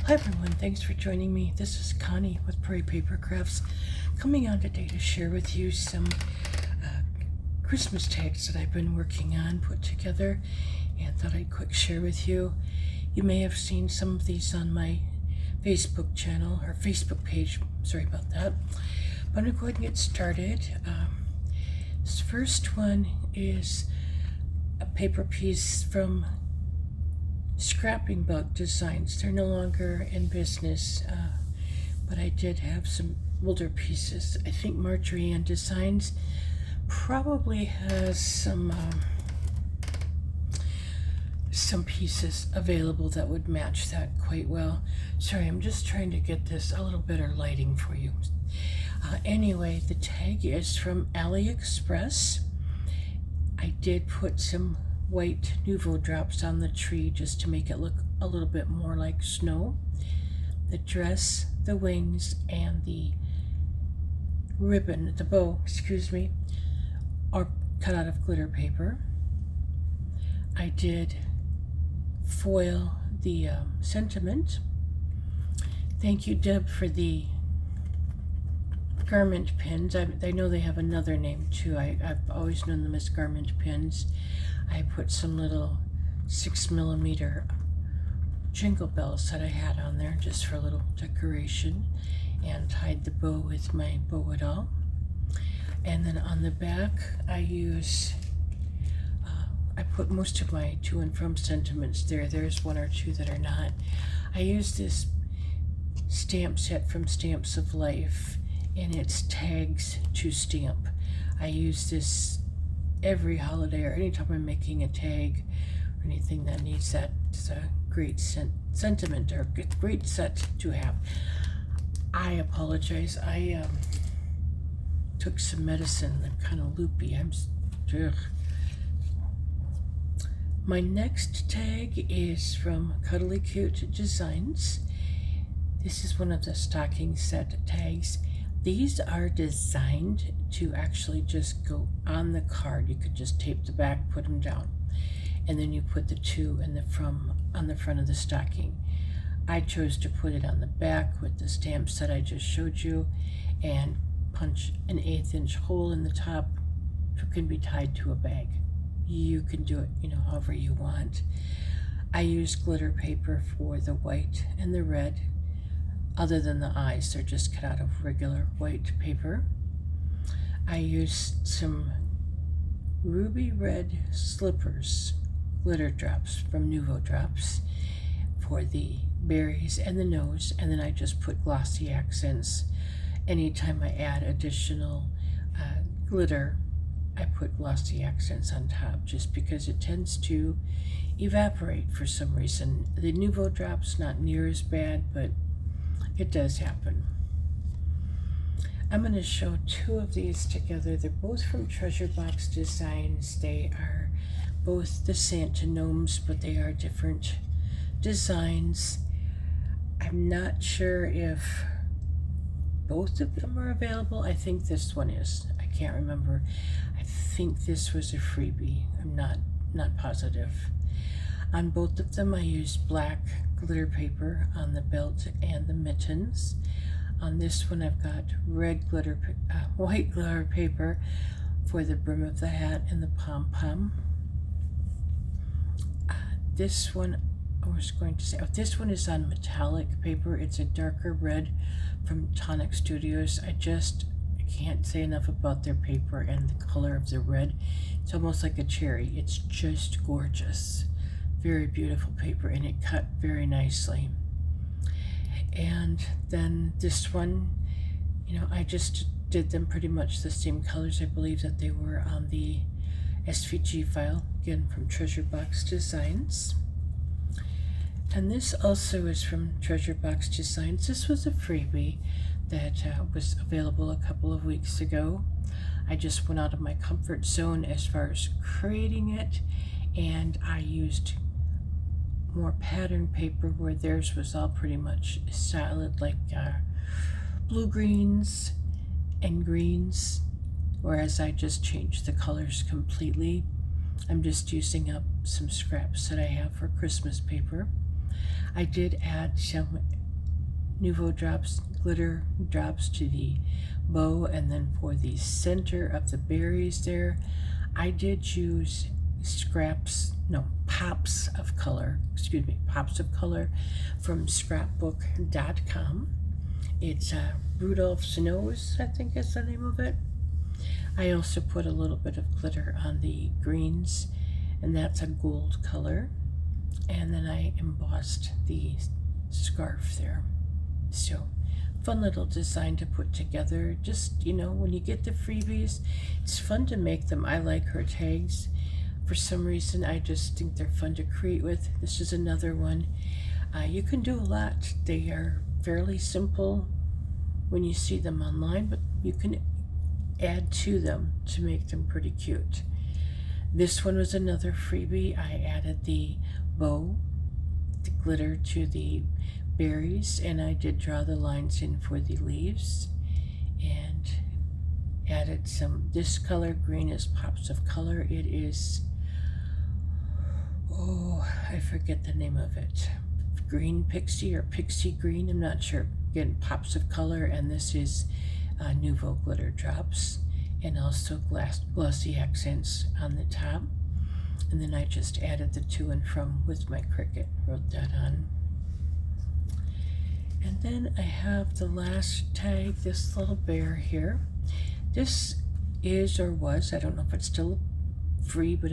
Hi everyone, thanks for joining me. This is Connie with Prairie Paper Crafts, coming on today to share with you some Christmas tags that I've been working on, put together, and thought I'd quick share with you. You may have seen some of these on my Facebook channel, or Facebook page, sorry about that. But I'm going to go ahead and get started. This first one is a paper piece from Scrapping Bug Designs. They're no longer in business, but I did have some older pieces. I think Marjorie Ann Designs probably has some pieces available that would match that quite well. Sorry, I'm just trying to get this a little better lighting for you. Anyway, the tag is from AliExpress. I did put some white Nuvo drops on the tree just to make it look a little bit more like snow. The dress, the wings, and the ribbon, the bow, are cut out of glitter paper. I did foil the sentiment. Thank you, Deb, for the garment pins. I know they have another name too. I've always known them as garment pins. I put some little 6mm jingle bells that I had on there just for a little decoration, and tied the bow with my bow it all. And then on the back I put most of my to and from sentiments there. There's one or two that are not. I use this stamp set from Stamps of Life, and it's tags to stamp. I use this every holiday or anytime I'm making a tag or anything that needs that. It's a great sentiment or great set to have. I apologize. I took some medicine. I'm kind of loopy. My next tag is from Cuddly Cute Designs. This is one of the stocking set tags. These are designed to actually just go on the card. You could just tape the back, put them down, and then you put the to and the from on the front of the stocking. I chose to put it on the back with the stamps that I just showed you, and punch an 1/8 inch hole in the top. It can be tied to a bag. You can do it, however you want. I use glitter paper for the white and the red. Other than the eyes, they're just cut out of regular white paper. I used some ruby red slippers, glitter drops from Nuvo Drops for the berries and the nose, and then I just put glossy accents. Anytime I add additional glitter, I put glossy accents on top just because it tends to evaporate for some reason. The Nuvo Drops, not near as bad, but it does happen. I'm going to show two of these together. They're both from Treasure Box Designs. They are both the Santa gnomes, but they are different designs. I'm not sure if both of them are available. I think this one is. I can't remember. I think this was a freebie. I'm not positive. On both of them I used black glitter paper on the belt and the mittens. On this one I've got white glitter paper for the brim of the hat and the pom-pom. This one this one is on metallic paper. It's a darker red from Tonic Studios. I can't say enough about their paper and the color of the red. It's almost like a cherry. It's just gorgeous. Very beautiful paper, and it cut very nicely. And then this one, I just did them pretty much the same colors. I believe that they were on the SVG file, again from Treasure Box Designs. And this also is from Treasure Box Designs. This was a freebie that was available a couple of weeks ago. I just went out of my comfort zone as far as creating it, and I used more pattern paper where theirs was all pretty much solid, like blue greens and greens, whereas I just changed the colors completely. I'm just using up some scraps that I have for Christmas paper. I did add some Nuvo drops, glitter drops to the bow, and then for the center of the berries there, I did use pops of color from scrapbook.com. It's Rudolph's Nose, I think is the name of it. I also put a little bit of glitter on the greens, and that's a gold color. And then I embossed the scarf there. So, fun little design to put together. Just, when you get the freebies, it's fun to make them. I like her tags. For some reason, I just think they're fun to create with. This is another one. You can do a lot. They are fairly simple when you see them online, but you can add to them to make them pretty cute. This one was another freebie. I added the bow, the glitter to the berries, and I did draw the lines in for the leaves and added this color. Green is pops of color. It is, I forget the name of it. Green pixie or pixie green, I'm not sure. Again, pops of color, and this is Nuvo glitter drops, and also glossy accents on the top. And then I just added the to and from with my Cricut, wrote that on. And then I have the last tag, this little bear here. This is or was, I don't know if it's still free, but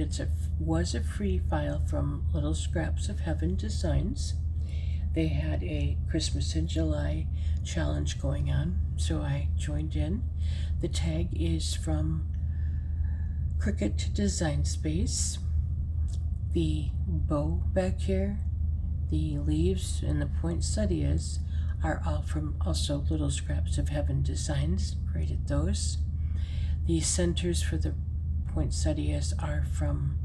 was a free file from Little Scraps of Heaven Designs. They had a Christmas in July challenge going on, so I joined in. The tag is from Cricut Design Space. The bow back here, the leaves, and the poinsettias are all from also Little Scraps of Heaven Designs. Created those. The centers for the poinsettias are from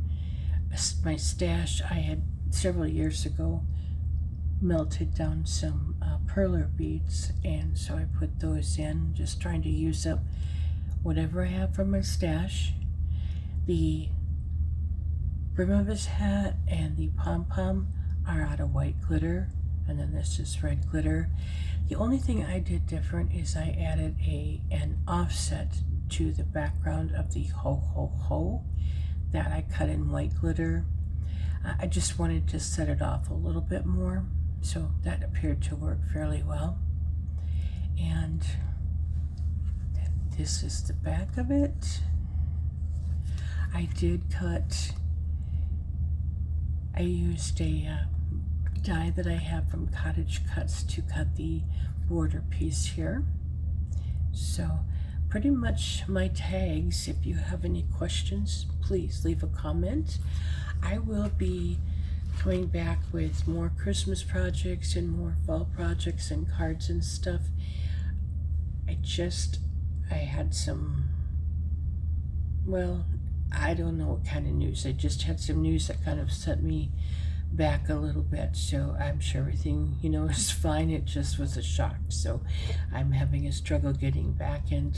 my stash. I had several years ago melted down some perler beads, and so I put those in, just trying to use up whatever I have from my stash. The brim of his hat and the pom-pom are out of white glitter, and then this is red glitter. The only thing I did different is I added an offset to the background of the ho ho ho that I cut in white glitter. I just wanted to set it off a little bit more, so that appeared to work fairly well. And this is the back of it. I used a die that I have from Cottage Cuts to cut the border piece here. So pretty much my tags. If you have any questions, please leave a comment. I will be coming back with more Christmas projects and more fall projects and cards and stuff. I had some, well, I don't know what kind of news. I just had some news that kind of set me back a little bit, so I'm sure everything, is fine. It just was a shock, so I'm having a struggle getting back and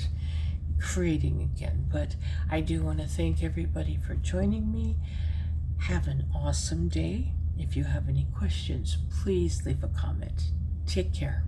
creating again. But I do want to thank everybody for joining me. Have an awesome day. If you have any questions, please leave a comment. Take care.